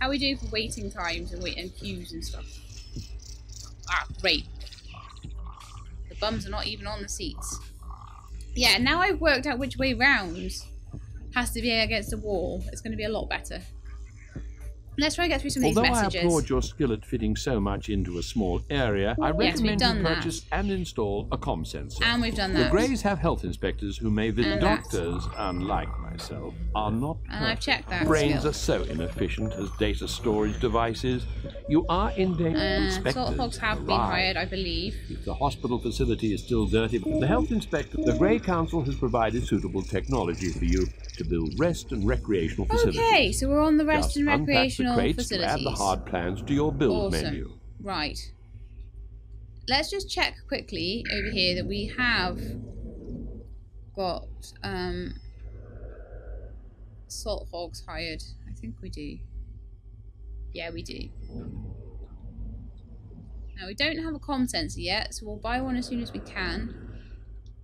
How are we doing for waiting times and queues and stuff? Ah, great. The bums are not even on the seats. Yeah, now I've worked out which way round has to be against the wall. It's going to be a lot better. Let's try and get through some of these messages. Although I applaud your skill at fitting so much into a small area, I recommend you purchase and install a comm sensor. And we've done that. The Greys have health inspectors who may visit doctors, unlike myself, are not perfect. And I've checked that. Brains are so inefficient as data storage devices. You are in danger. Startopias have been hired, I believe. If the hospital facility is still dirty, the health inspector, the Grey Council has provided suitable technology for you to build rest and recreational facilities. Okay, so we're on the rest and recreational facilities. facilities. Add the hard plans to your build menu. Right. Let's just check quickly over here that we have got salt hogs hired. I think we do. Yeah, we do. Now we don't have a comm sensor yet, so we'll buy one as soon as we can.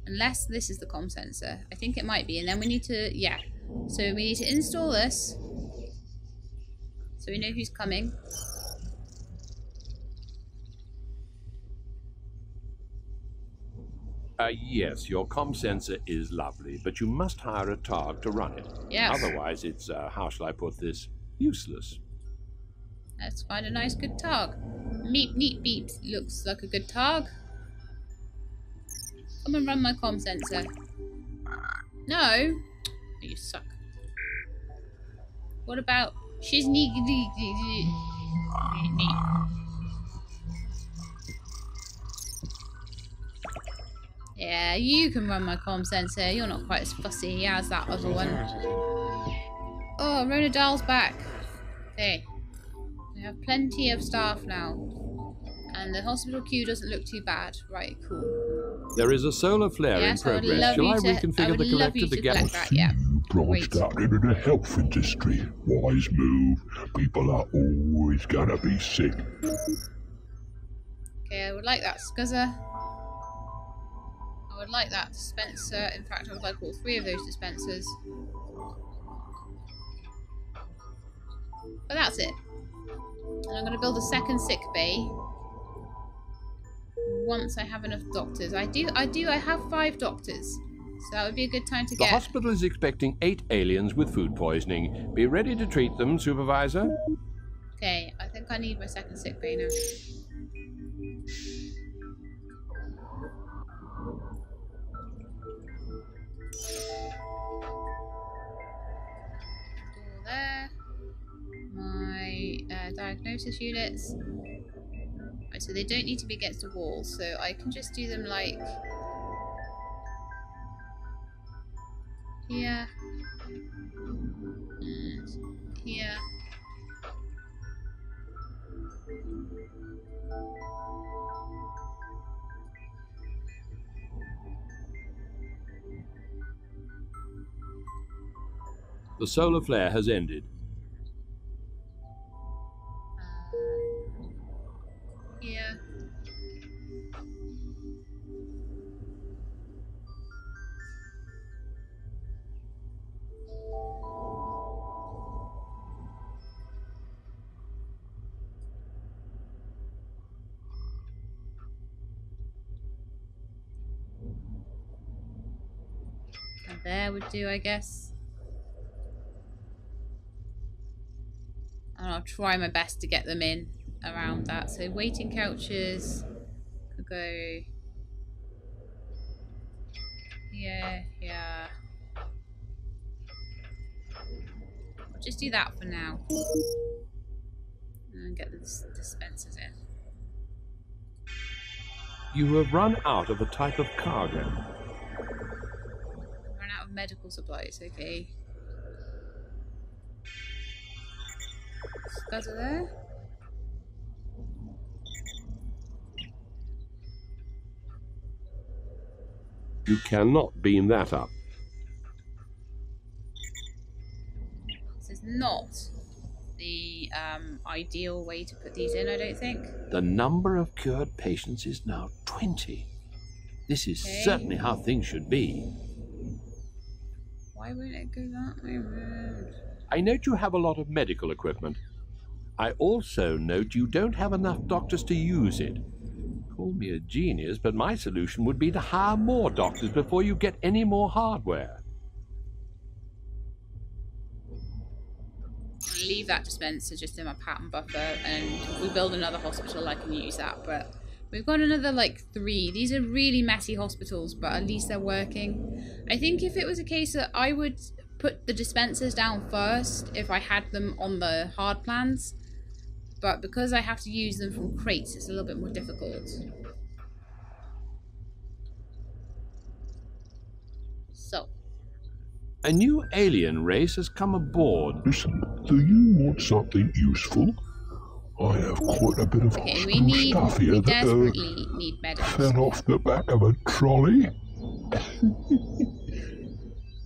Unless this is the comm sensor. I think it might be. And then we need to, yeah. So we need to install this. So we know who's coming. Yes, your comm sensor is lovely, but you must hire a targ to run it. Yes. Otherwise, it's, how shall I put this, useless. Let's find a nice good targ. Meep, neat, beep. Looks like a good targ. Come and run my comm sensor. No. You suck. What about Shizny? Yeah, you can run my comm sensor. You're not quite as fussy as that other one. Oh, Rona Dahl's back. Okay. We have plenty of staff now. And the hospital queue doesn't look too bad. Right, cool. There is a solar flare in progress. Shall I reconfigure the collector to get that? Yeah. Branched out into the health industry. Wise move. People are always gonna be sick. Okay, I would like that scuzzer. I would like that dispenser. In fact, I would like all three of those dispensers. But that's it. And I'm going to build a second sick bay once I have enough doctors. I have 5 doctors. So that would be a good time to get... The hospital is expecting 8 aliens with food poisoning. Be ready to treat them, Supervisor. Okay, I think I need my second sick bay now. Door there. My diagnosis units. Right, so they don't need to be against a wall, so I can just do them like here and here. The solar flare has ended. Here. And there would do, I guess. And I'll try my best to get them in around that. So waiting couches could go here, here. I'll just do that for now. And get the dispensers in. You have run out of a type of cargo. Run out of medical supplies, okay. Scuzzer there. You cannot beam that up. This is not the ideal way to put these in, I don't think. The number of cured patients is now 20. This is certainly how things should be. Why won't it go that way around? I note you have a lot of medical equipment. I also note you don't have enough doctors to use it. Call me a genius, but my solution would be to hire more doctors before you get any more hardware. Leave that dispenser just in my pattern buffer, and if we build another hospital I can use that. But we've got another like 3. These are really messy hospitals, but at least they're working. I think if it was a case that I would put the dispensers down first if I had them on the hard plans, but because I have to use them from crates, it's a little bit more difficult. So A new alien race has come aboard. Listen, do you want something useful? I have quite a bit of okay, hospital stuff here we that desperately need medical fell stuff. off the back of a trolley.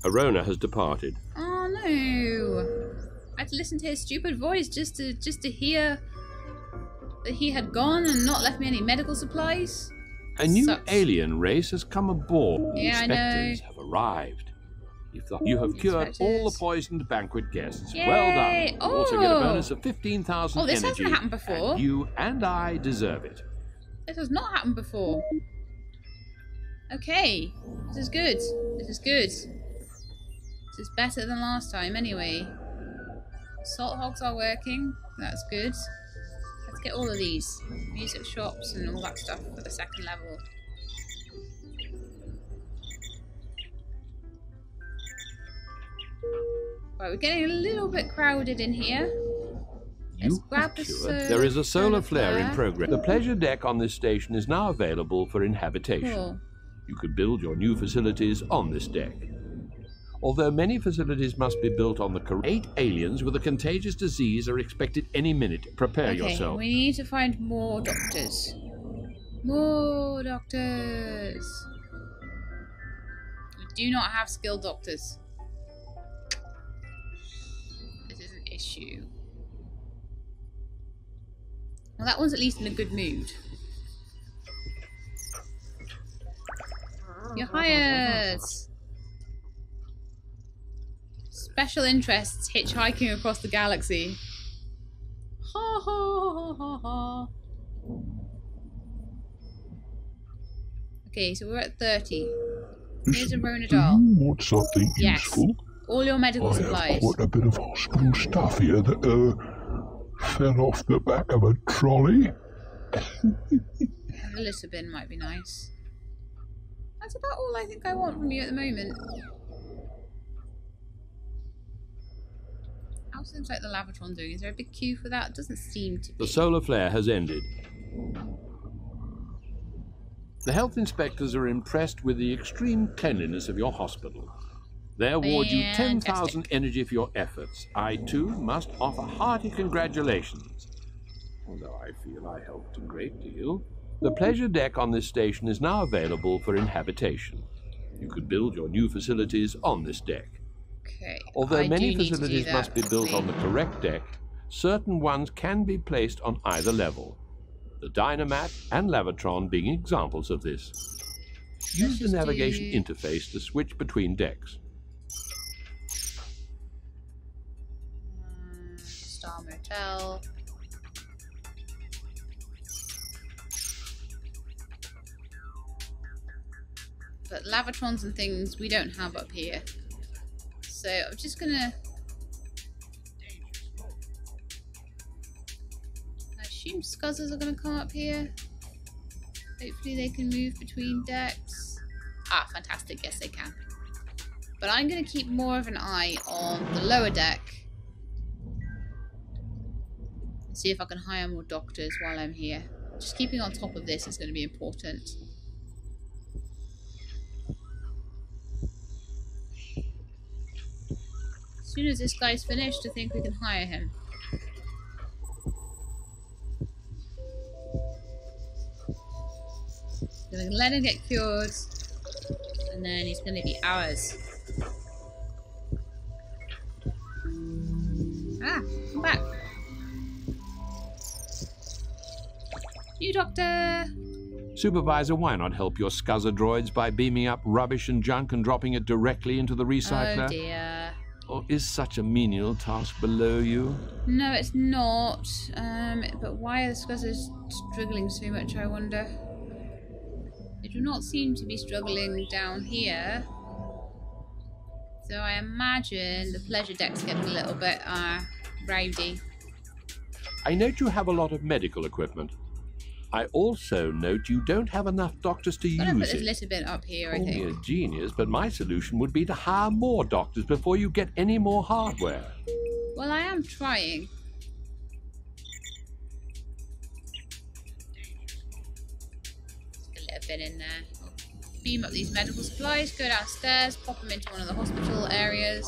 Arona has departed. Oh no! I had to listen to his stupid voice just to hear that he had gone and not left me any medical supplies. A new Sucks. alien race has come aboard. Yeah, I The know. inspectors have arrived. You have cured Inspectors. all the poisoned banquet guests. Yay! Well done. You also get a Oh! bonus of 15,000 Oh, this energy. hasn't happened before. And you and I deserve it. This has not happened before. Okay, this is good. This is good. This is better than last time anyway. Salt hogs are working. That's good. Let's get all of these. Music shops and all that stuff for the second level. Right, we're getting a little bit crowded in here. Let's You grab have this, cured. There is a solar flare in progress. The pleasure deck on this station is now available for inhabitation. Cool. You could build your new facilities on this deck. Although many facilities must be built on the correct 8 aliens with a contagious disease are expected any minute. Prepare Okay, yourself. we need to find more doctors. More doctors. We do not have skilled doctors. This is an issue. Well, that one's at least in a good mood. You're hired! Special interests hitchhiking across the galaxy. Ha ha ha ha ha. Okay, so we're at 30. Here's a Listen, do Ronadal. you want something Yes. useful? All your medical I supplies. have quite a bit of hospital stuff here that fell off the back of a trolley. And the litter bin might be nice. That's about all I think I want from you at the moment. How seems like the Lavatron doing? Is there a big queue for that? Doesn't seem to be. The solar flare has ended. The health inspectors are impressed with the extreme cleanliness of your hospital. They award you 10,000 energy for your efforts. I, too, must offer hearty congratulations. Although I feel I helped a great deal. The pleasure deck on this station is now available for inhabitation. You could build your new facilities on this deck. Okay. Although I many do need to do facilities that, must be built on the quickly. correct deck, certain ones can be placed on either level. The Dynamat and Lavatron being examples of this. Use the just navigation do- interface to switch between decks. Star Motel. But Lavatrons and things we don't have up here. So I'm just gonna... I assume Scuzzers are gonna come up here. Hopefully they can move between decks. Ah, fantastic, yes they can. But I'm gonna keep more of an eye on the lower deck. And see if I can hire more doctors while I'm here. Just keeping on top of this is going to be important. As soon as this guy's finished, I think we can hire him. Gonna let him get cured, and then he's gonna be ours. Ah, come back. New doctor! Supervisor, why not help your scuzzer droids by beaming up rubbish and junk and dropping it directly into the recycler? Oh dear. Or Now, is such a menial task below you? No, it's not. But why are the scuzzers struggling so much, I wonder? They do not seem to be struggling down here. So I imagine the pleasure deck's getting a little bit rowdy. I note you have a lot of medical equipment. I also note you don't have enough doctors to I'm gonna put use this it. little bit up here, I Only think. a genius, but my solution would be to hire more doctors before you get any more hardware. Well, I am trying. Just a little bit in there. Beam up these medical supplies, go downstairs, pop them into one of the hospital areas.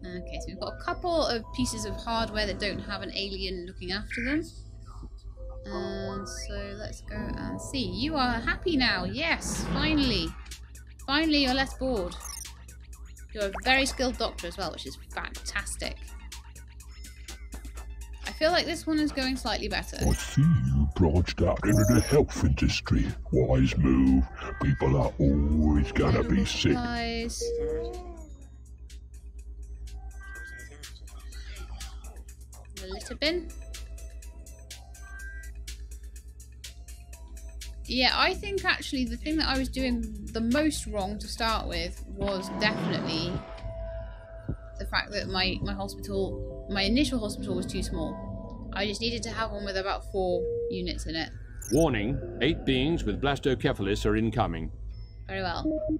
Okay, so we've got a couple of pieces of hardware that don't have an alien looking after them. And so let's go and see. You are happy now. Yes, finally. Finally, you're less bored. You're a very skilled doctor as well, which is fantastic. I feel like this one is going slightly better. I see you branched out into the health industry. Wise move. People are always gonna be sick. Supplies. The litter bin. Yeah, I think actually the thing that I was doing the most wrong to start with was definitely the fact that my initial hospital was too small. I just needed to have one with about 4 units in it. Warning, 8 beings with blastocephalus are incoming. Very well. I'm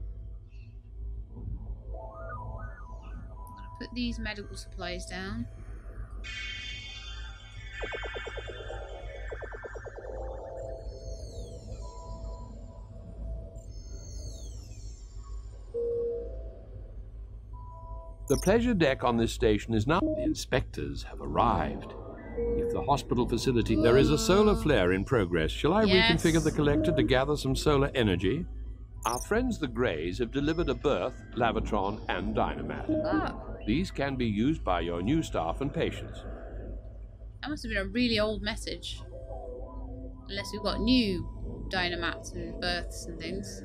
gonna put these medical supplies down. The pleasure deck on this station is now. The inspectors have arrived. If the hospital facility, there is a solar flare in progress. Shall I reconfigure the collector to gather some solar energy? Our friends the Greys have delivered a berth, lavatron, and dynamat. Oh, These can be used by your new staff and patients. that must have been a really old message. Unless we've got new dynamats and berths and things.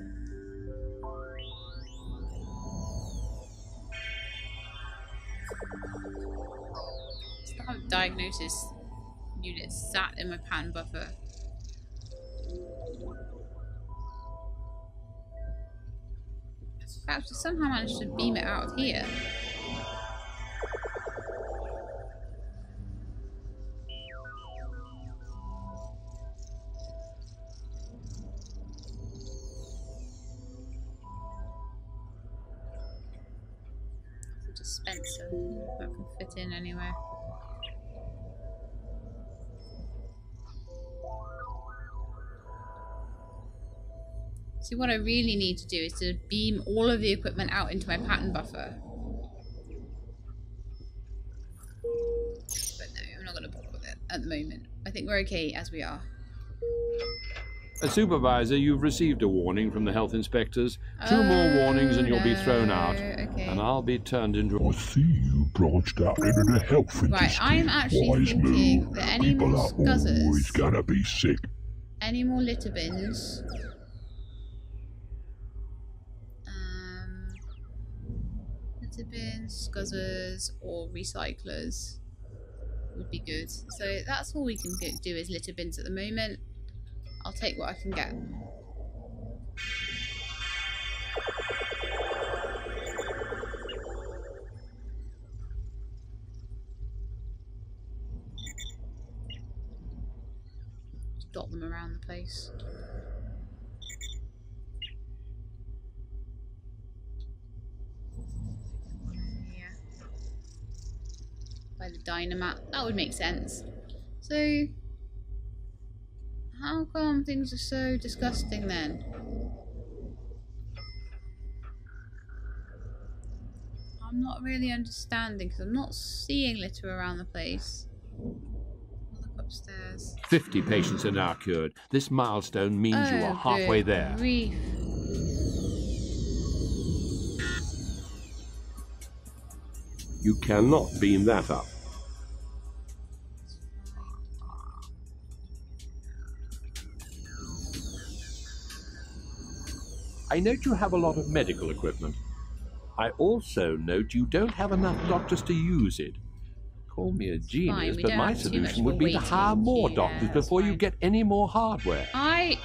Still have diagnosis units sat in my pan buffer. Perhaps we somehow managed to beam it out of here. It's a dispenser that can fit in anywhere. See, what I really need to do is to beam all of the equipment out into my pattern buffer. But no, I'm not going to bother with it at the moment. I think we're okay as we are. A supervisor, you've received a warning from the health inspectors. 2 more warnings and you'll be thrown out. Okay. And I'll be turned into... I see you branched out into the health industry. Right, I'm actually Wise thinking move. that any People more are always scuzzers, gonna be sick. any more litter bins, litter bins, scuzzers, or recyclers would be good. So that's all we can do is litter bins at the moment. I'll take what I can get. Just dot them around the place. By the dynamat. That would make sense. So, how come things are so disgusting then? I'm not really understanding because I'm not seeing litter around the place. I'll look upstairs. 50 patients are now cured. This milestone means you are halfway good there. grief. You cannot beam that up. I note you have a lot of medical equipment. I also note you don't have enough doctors to use it. Call me a genius, we but don't my have too much solution of a would be to waiting hire more queue. doctors Yeah, that's before you fine. get any more hardware. I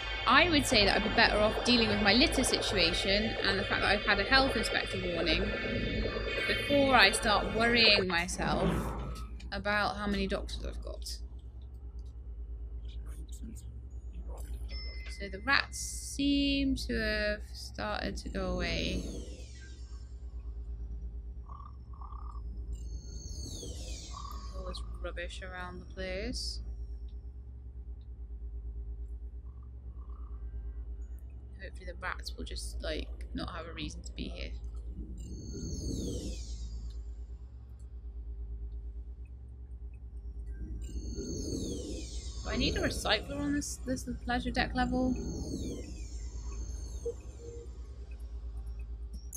would say that I'd be better off dealing with my litter situation and the fact that I've had a health inspector warning before I start worrying myself about how many doctors I've got. So the rats seem to have started to go away. All this rubbish around the place. Hopefully the rats will just, like, not have a reason to be here. Do I need a recycler on this pleasure deck level?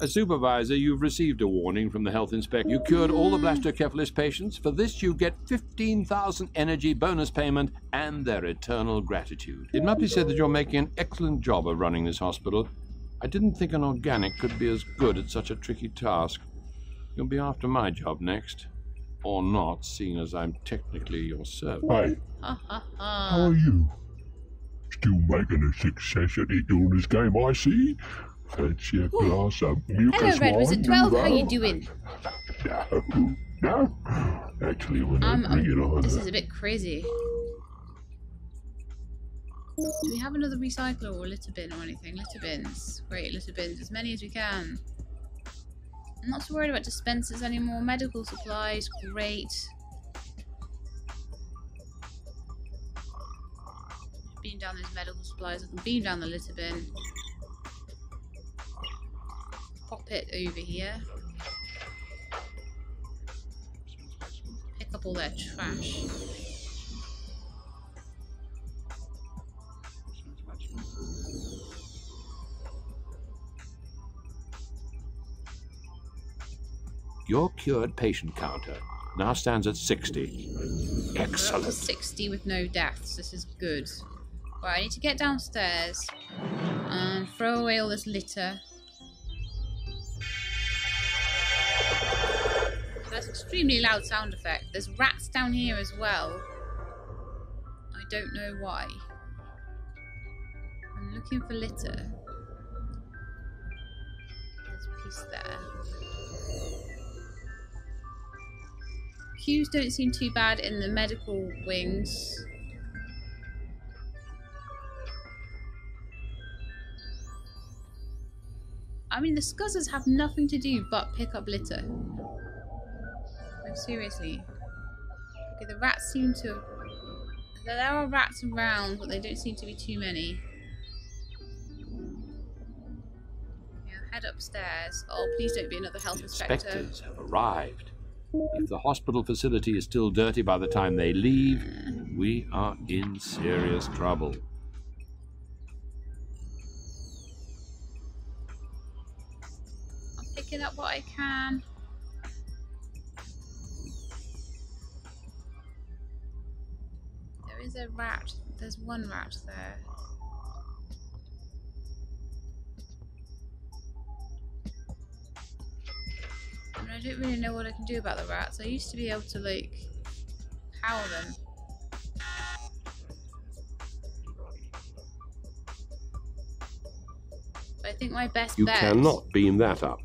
As supervisor, you've received a warning from the health inspector. You cured all the blastocephalus patients. For this, you get 15,000 energy bonus payment and their eternal gratitude. It must be said that you're making an excellent job of running this hospital. I didn't think an organic could be as good at such a tricky task. You'll be after my job next. Or not, seeing as I'm technically your servant. Hey, how are you? Still making a success at the illness game, I see. Fancy a glass of milk. Hello, Red Wizard 12. How you doing? No. Actually, when I bring it on. This is a bit crazy. Do we have another recycler or litter bin or anything? Litter bins. Great, litter bins. As many as we can. I'm not so worried about dispensers anymore. Medical supplies. Great. Beam down those medical supplies. I can beam down the litter bin. Pop it over here. Pick up all their trash. Your cured patient counter now stands at 60. Excellent. We're up to 60 with no deaths. This is good. Right, I need to get downstairs and throw away all this litter. That's an extremely loud sound effect. There's rats down here as well. I don't know why. I'm looking for litter. There's a piece there. Queues don't seem too bad in the medical wings. I mean, the scuzzers have nothing to do but pick up litter. No, seriously. Okay, the rats seem to... There are rats around, but they don't seem to be too many. Yeah, head upstairs. Oh, please don't be another health inspector. Inspectors have arrived. If the hospital facility is still dirty by the time they leave, we are in serious trouble. I'm picking up what I can. There is a rat. There's one rat there. I mean, I don't really know what I can do about the rats. I used to be able to, like, power them. But I think my best You bet cannot beam that up.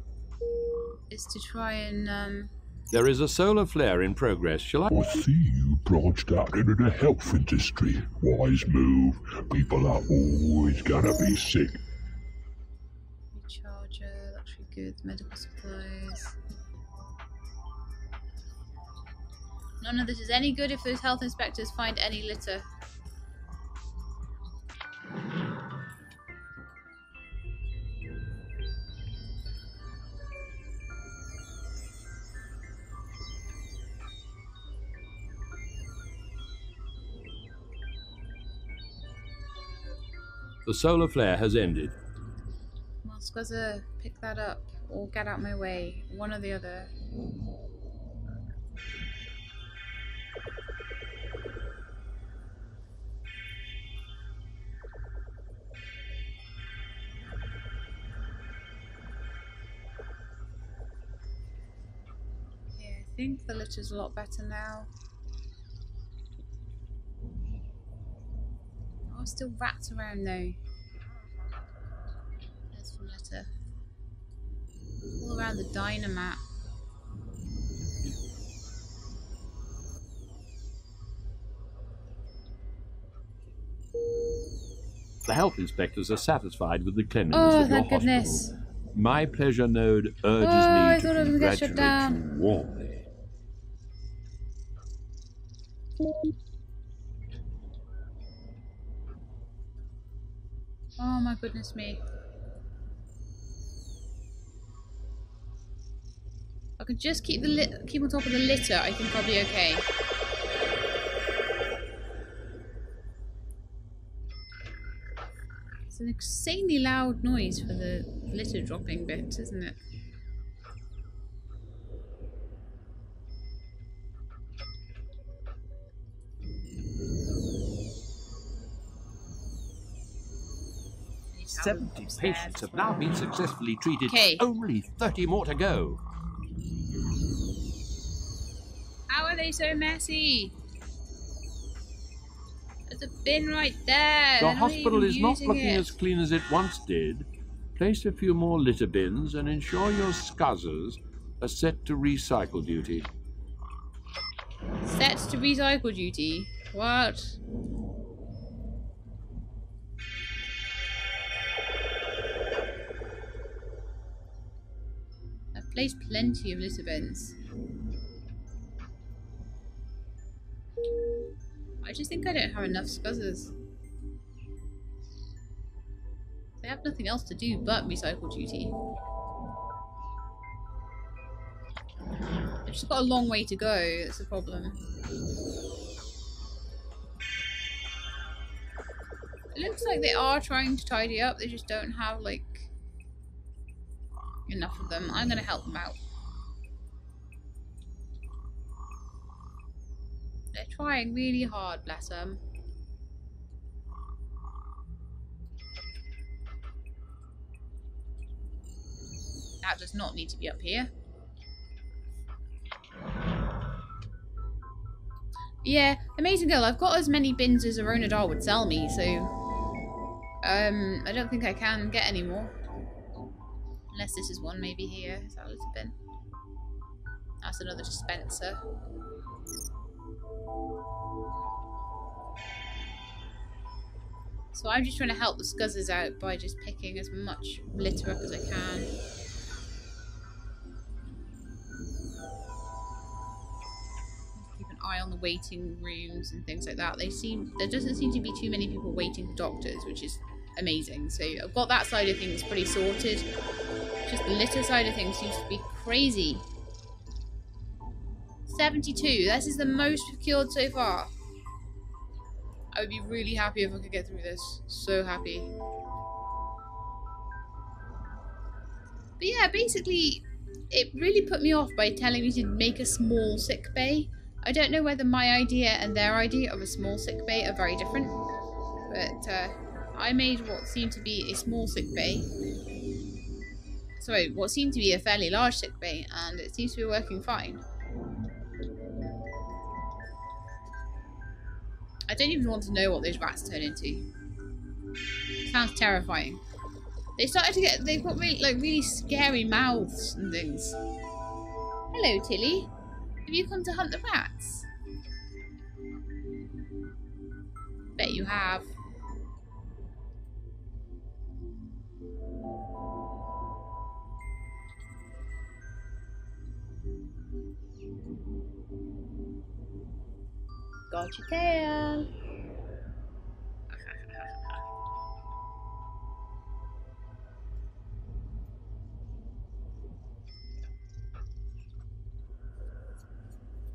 is to try and, There is a solar flare in progress. Shall I? I see you branched out into the health industry. Wise move. People are always gonna be sick. recharger, luxury goods, medical supplies. None of this is any good if those health inspectors find any litter. The solar flare has ended. Well, Scuzzer, pick that up or get out my way. One or the other. think the litter's a lot better now. Oh, still rats around though. There's some litter. All around the dynamat. The health inspectors are satisfied with the cleanliness of your hospital. Goodness. My pleasure node urges me to congratulate you warmly. Oh my goodness me. If I could just keep on top of the litter, I think I'll be okay. It's an insanely loud noise for the litter dropping bit, isn't it? Please 70 patients have now been successfully treated. Okay. Only 30 more to go. How are they so messy? There's a bin right there. The hospital is not looking as clean as it once did. Place a few more litter bins and ensure your scuzzers are set to recycle duty. Set to recycle duty? What? I've placed plenty of litter bins. I just think I don't have enough scuzzers. They have nothing else to do but recycle duty. They've just got a long way to go, that's the problem. It looks like they are trying to tidy up, they just don't have, like, enough of them. I'm gonna help them out. They're trying really hard, bless them. That does not need to be up here. Yeah, amazing girl. I've got as many bins as Arona Dar would sell me, so I don't think I can get any more. Unless this is one maybe here. Is that a little bin? That's another dispenser. So I'm just trying to help the scuzzers out by just picking as much litter up as I can. Keep an eye on the waiting rooms and things like that. There doesn't seem to be too many people waiting for doctors, which is amazing. So I've got that side of things pretty sorted. Just the litter side of things seems to be crazy. 72. This is the most we've cured so far. I would be really happy if I could get through this. So happy. But yeah, basically, it really put me off by telling me to make a small sick bay. I don't know whether my idea and their idea of a small sick bay are very different. But I made what seemed to be a small sick bay. Sorry, what seemed to be a fairly large sick bay, and it seems to be working fine. I don't even want to know what those rats turn into. Sounds terrifying. They've got really scary mouths and things. Hello, Tilly. Have you come to hunt the rats? Bet you have. Got your tail.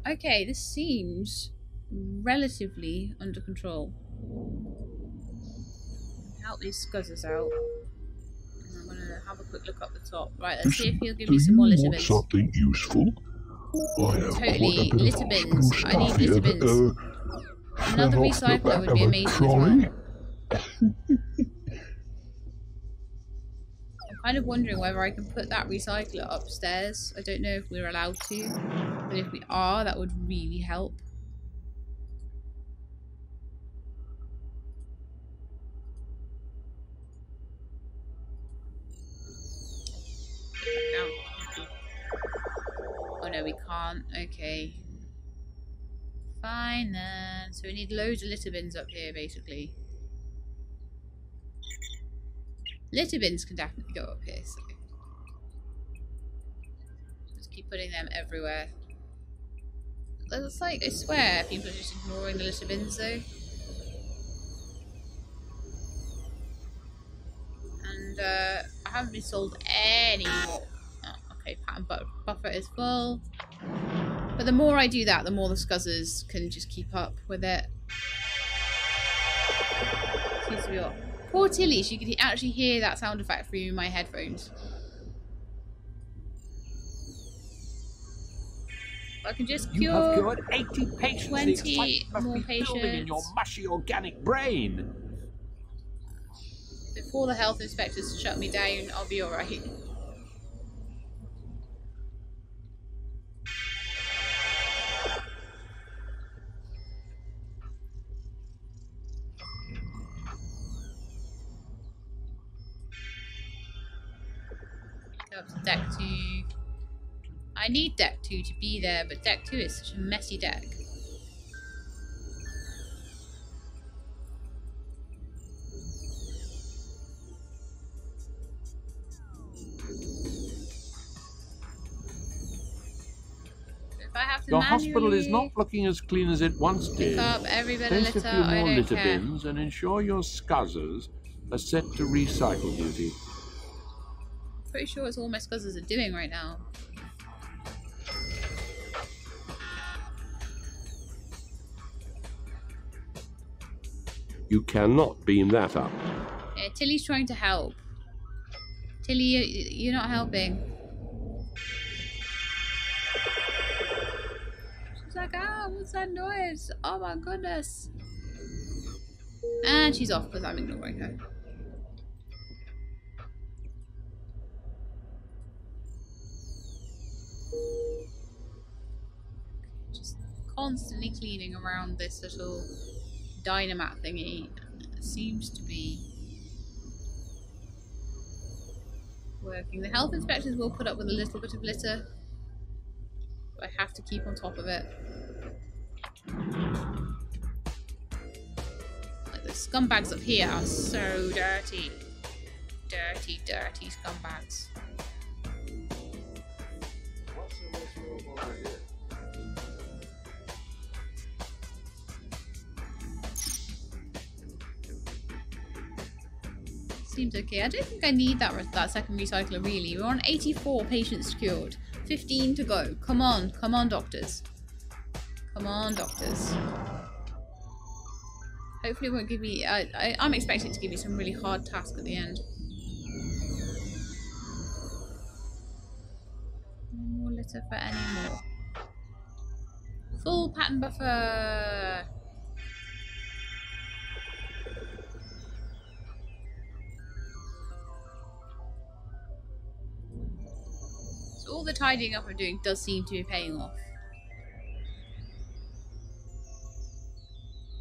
Okay, this seems relatively under control. Help these scuzzers out. And I'm gonna have a quick look up the top. Right, let's see if he'll give me some more litter bins. Something useful? I have Totally, litter bins. I need litter bins. Another recycler would be amazing as well. Kind of wondering whether I can put that recycler upstairs. I don't know if we're allowed to, but if we are, that would really help. Oh no, we can't. Okay. Fine then. So we need loads of litter bins up here, basically. Litter bins can definitely go up here, so just keep putting them everywhere. It's like, I swear, people are just ignoring the litter bins though. And I haven't been sold any more. Oh, okay, pattern buffer is full. But the more I do that, the more the scuzzers can just keep up with it. Seems to be all. Poor Tilly, she could actually hear that sound effect through my headphones. I can just cure. You have cured 80 patients. 20 more patients in your mushy organic brain. Before the health inspectors shut me down, I'll be alright. Go up to deck 2. I need deck 2 to be there, but deck 2 is such a messy deck. If I have to Your manually hospital is not looking as clean as it once did. pick up every bit of Place a litter, few I more don't litter care. bins and ensure your scuzzers are set to recycle duty. Pretty sure it's all my scuzzers are doing right now. You cannot beam that up. Yeah, Tilly's trying to help. Tilly, you're not helping. She's like, ah, what's that noise? Oh my goodness. And she's off because I'm ignoring her. Just constantly cleaning around this little dynamat thingy. It seems to be working. The health inspectors will put up with a little bit of litter, but I have to keep on top of it. Like the scumbags up here are so dirty. Dirty, dirty scumbags. Seems okay. I don't think I need that second recycler really. We're on 84 patients cured. 15 to go. Come on doctors. Come on doctors. Hopefully it won't give me... I'm expecting it to give me some really hard task at the end. No more litter for any more. Full pattern buffer. All the tidying up I'm doing does seem to be paying off.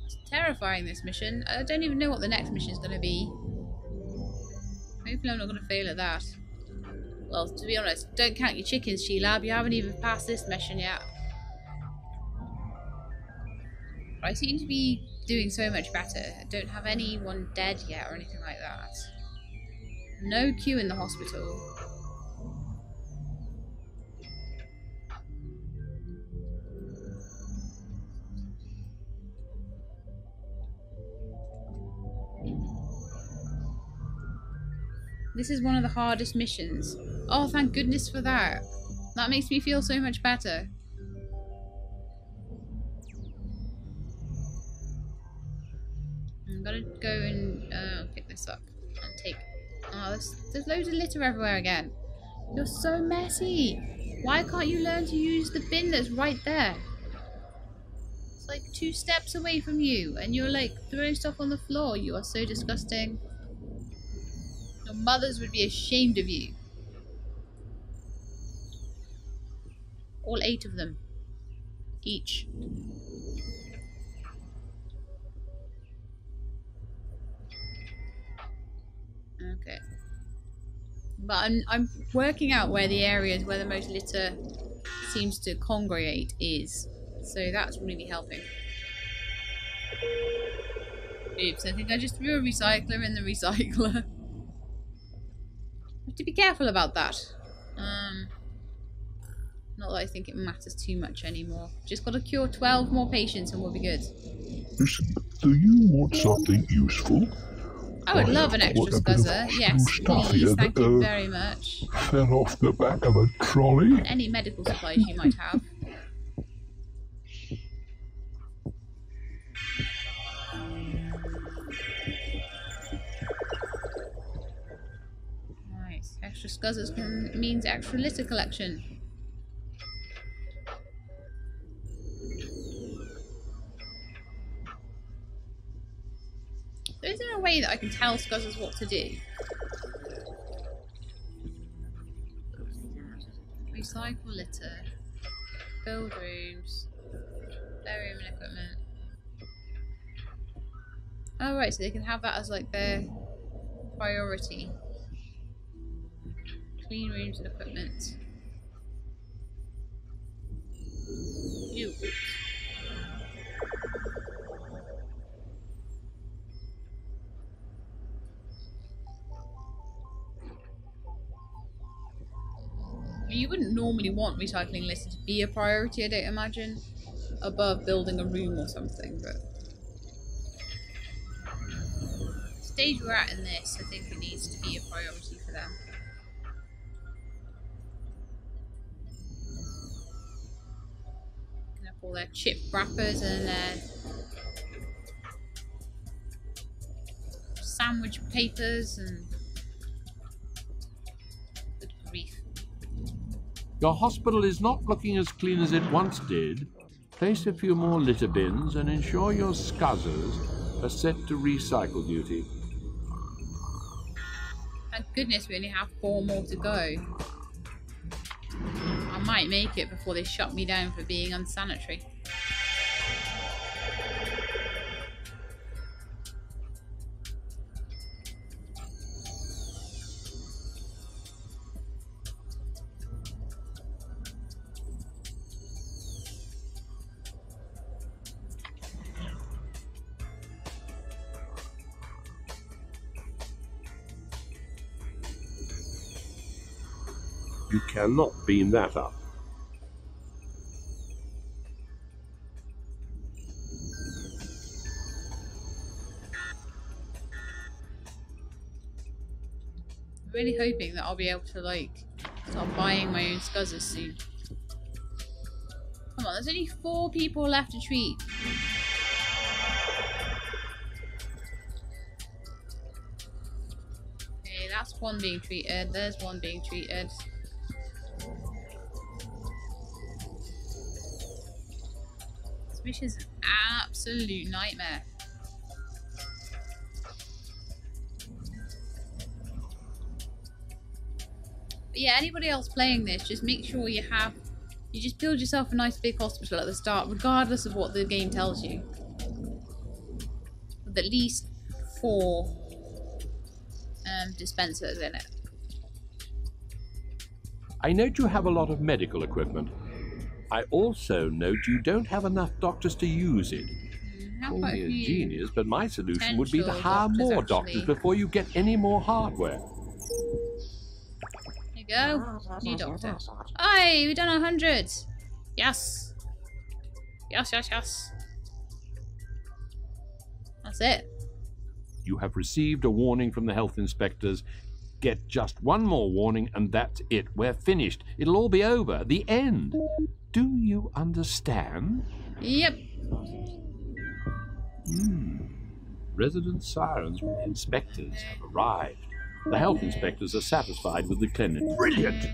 It's terrifying, this mission. I don't even know what the next mission is going to be. Hopefully I'm not going to fail at that. Well, to be honest, don't count your chickens, She-Lab. You haven't even passed this mission yet. But I seem to be doing so much better. I don't have anyone dead yet or anything like that. No queue in the hospital. This is one of the hardest missions. Oh, thank goodness for that. That makes me feel so much better. I'm gonna go and pick this up and take... Oh, there's loads of litter everywhere again. You're so messy. Why can't you learn to use the bin that's right there? It's like 2 steps away from you and you're like throwing stuff on the floor. You are so disgusting. Your mothers would be ashamed of you. All 8 of them. Each. Okay. But I'm working out where the areas where the most litter seems to congregate is. So that's really helping. Oops, I think I just threw a recycler in the recycler. I have to be careful about that. Not that I think it matters too much anymore. Just got to cure 12 more patients and we'll be good. Listen, do you want something useful? I would love an extra scuzzer. Yes, please. Thank you very much. Fell off the back of a trolley. And any medical supplies you might have. Nice. Extra scuzzers means extra litter collection. Is there a way that I can tell scuzzers what to do? Recycle litter. Build rooms. Burial and equipment. Oh right, so they can have that as like their priority. Clean rooms and equipment. Ew. You wouldn't normally want recycling litter to be a priority, I don't imagine, above building a room or something, but the stage we're at in this, I think it needs to be a priority for them. Can have all their chip wrappers and their sandwich papers and good grief. Your hospital is not looking as clean as it once did. Place a few more litter bins and ensure your scuzzers are set to recycle duty. Thank goodness we only have 4 more to go. I might make it before they shut me down for being unsanitary. You cannot beam that up. I'm really hoping that I'll be able to like start buying my own scuzzers soon. Come on, there's only 4 people left to treat. Okay, that's one being treated. There's one being treated. This mission's an absolute nightmare. But yeah, anybody else playing this, just make sure you just build yourself a nice big hospital at the start, regardless of what the game tells you. With at least 4 dispensers in it. I note you have a lot of medical equipment. I also note you don't have enough doctors to use it. Call me a genius, but my solution would be to hire more doctors before you get any more hardware. There you go. New doctor. Aye, we've done 100. Yes. Yes, yes, yes. That's it. You have received a warning from the health inspectors. Get just one more warning and that's it. We're finished. It'll all be over. The end. Do you understand? Yep. Resident sirens from the inspectors have arrived. The health inspectors are satisfied with the clinic. Brilliant!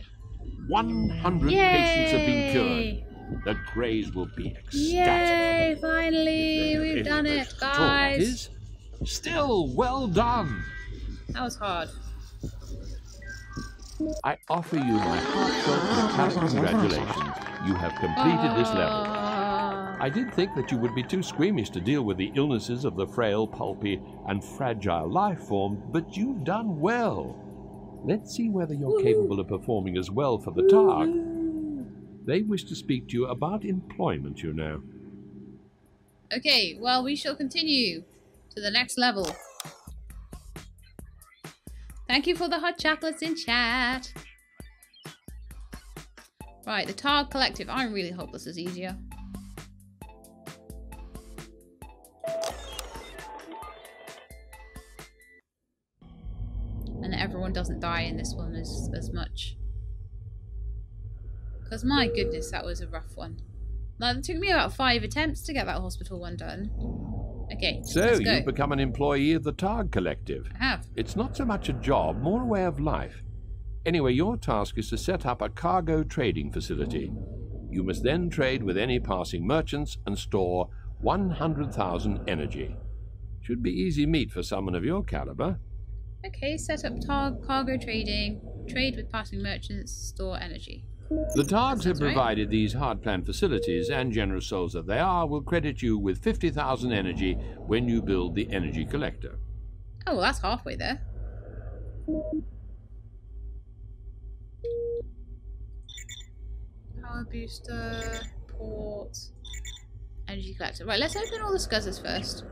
100 patients have been cured. The Greys will be ecstatic. Yay! Finally, we've done it, guys. Still, well done. That was hard. I offer you my heartfelt congratulations. You have completed this level. I did think that you would be too squeamish to deal with the illnesses of the frail, pulpy, and fragile life form, but you've done well. Let's see whether you're capable of performing as well for the Targ. They wish to speak to you about employment, you know. Okay, well, we shall continue to the next level. Thank you for the hot chocolates in chat. Right, the Targ Collective. I really hope this is easier. And everyone doesn't die in this one as much. Because my goodness, that was a rough one. Like, it took me about 5 attempts to get that hospital one done. Okay, so let's go. You've become an employee of the Targ Collective. I have. It's not so much a job, more a way of life. Anyway, your task is to set up a cargo trading facility. You must then trade with any passing merchants and store 100,000 energy. Should be easy meat for someone of your caliber. Okay, set up cargo trading, trade with passing merchants, store energy. The Targs have right. provided these hard-planned facilities, and generous souls that they are will credit you with 50,000 energy when you build the energy collector. Oh, well, that's halfway there. Power booster, port, energy collector. Right, let's open all the scuzzers first.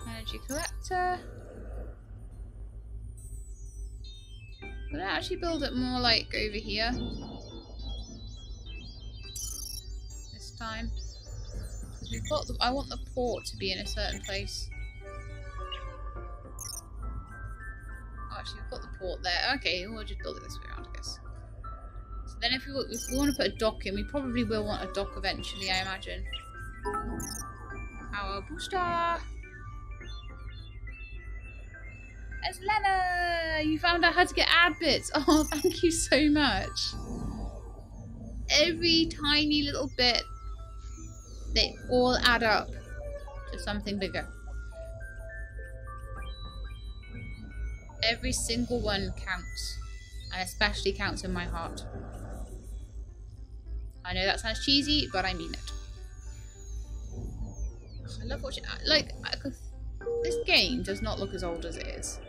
Energy collector. I'm gonna actually build it more like over here. This time. Because we've got I want the port to be in a certain place. Oh, actually, we've got the port there. Okay, we'll just build it this way around, I guess. So then if we want to put a dock in, we probably will want a dock eventually, I imagine. Power booster! It's Lena! You found out how to get ad bits! Oh, thank you so much! Every tiny little bit, they all add up to something bigger. Every single one counts, and especially counts in my heart. I know that sounds cheesy, but I mean it. I love watching. Like, this game does not look as old as it is.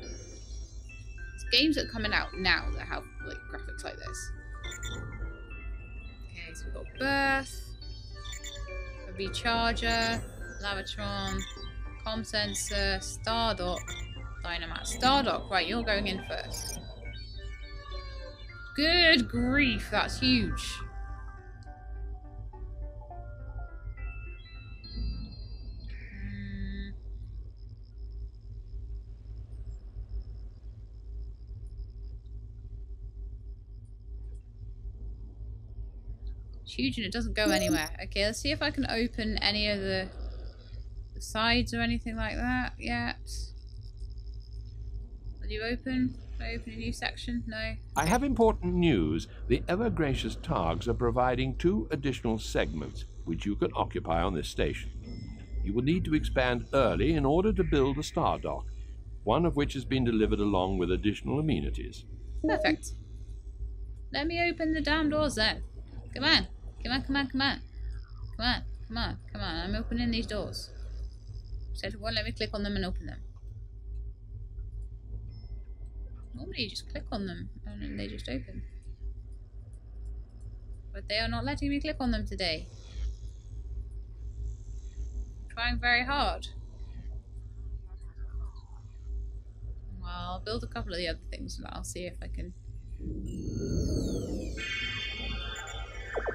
It's games that are coming out now that have like graphics like this. Okay, so we've got Birth, a Recharger, Lavatron, Comm Sensor, Stardock, Dynamat. Stardock, right, you're going in first. Good grief, that's huge. It's huge and it doesn't go anywhere. Okay, let's see if I can open any of the sides or anything like that yet. Will you open? Can I open a new section? No. I have important news. The ever-gracious Targs are providing 2 additional segments, which you can occupy on this station. You will need to expand early in order to build a star dock, one of which has been delivered along with additional amenities. Perfect. Let me open the damn doors then. Come on. Come on, come on, come on. Come on, come on, come on. I'm opening these doors. So it won't let me click on them and open them. Normally you just click on them and then they just open. But they are not letting me click on them today. I'm trying very hard. Well, I'll build a couple of the other things and I'll see if I can...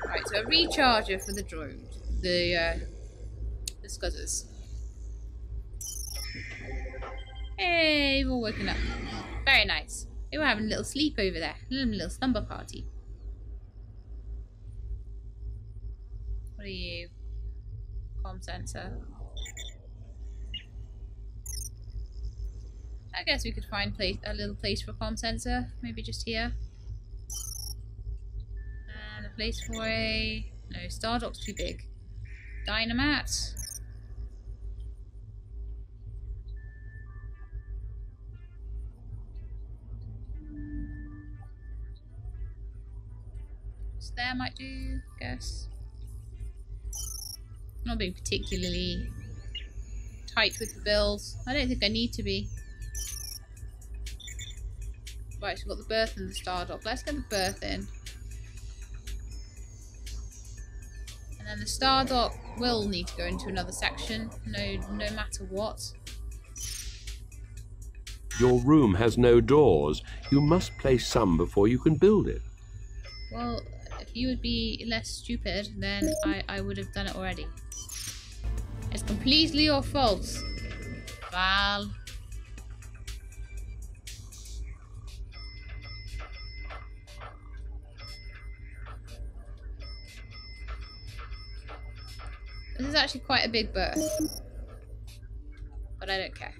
Right, so a recharger for the drone. The scuzzers. Hey, we're all waking up. Very nice. They were having a little sleep over there. A little slumber party. What are you? Comm sensor. I guess we could find a little place for a comm sensor. Maybe just here. And a place for a... No, Stardock's too big. Dynamat. So there might do, I guess. Not being particularly tight with the bills. I don't think I need to be. Right, so we've got the berth and the star dock. Let's get the berth in. And then the star dock will need to go into another section, no matter what. Your room has no doors. You must place some before you can build it. Well, if you would be less stupid, then I would have done it already. It's completely your fault, Val. This is actually quite a big berth, but I don't care.